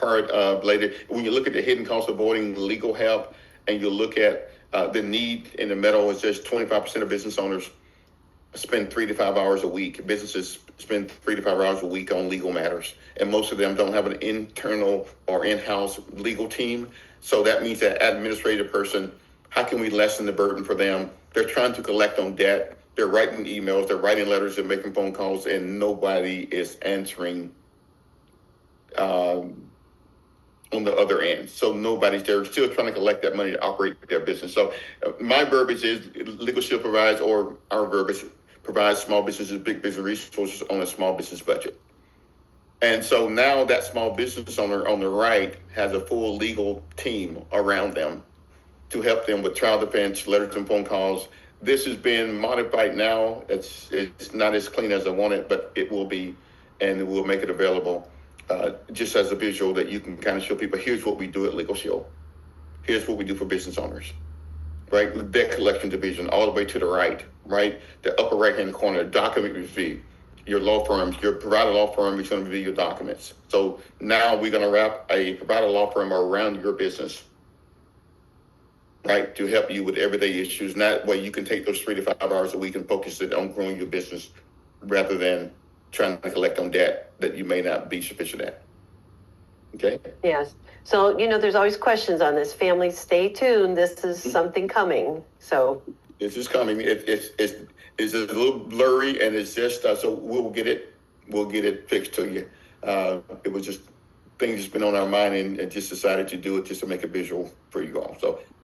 part later. When you look at the hidden cost of avoiding legal help, and you look at the need in the middle, is just 25% of business owners spend 3 to 5 hours a week. Businesses spend 3 to 5 hours a week on legal matters, and most of them don't have an internal or in-house legal team. So that means that administrative person, how can we lessen the burden for them? They're trying to collect on debt. They're writing emails, they're writing letters, they're making phone calls, and nobody is answering on the other end. So they're still trying to collect that money to operate their business. So my verbiage is LegalShield provides, or our verbiage provides small businesses, big business resources on a small business budget. And so now that small business owner on the right has a full legal team around them to help them with trial defense, letters and phone calls. This has been modified now. It's not as clean as I want it, but it will be, and we'll make it available just as a visual that you can kind of show people, here's what we do at LegalShield. Here's what we do for business owners, right? The debt collection division all the way to the right? The upper right-hand corner, document review. Your law firms, your provider law firm is going to review your documents. So now we're going to wrap a provider law firm around your business, right, to help you with everyday issues. And that way you can take those 3 to 5 hours a week and focus it on growing your business rather than trying to collect on debt that you may not be sufficient at. Okay? Yes. So, there's always questions on this. Families, stay tuned. This is something coming. So this is coming. It's a little blurry, and it's just so we'll get it fixed to you. It was just things that's been on our mind, and just decided to do it just to make a visual for you all. So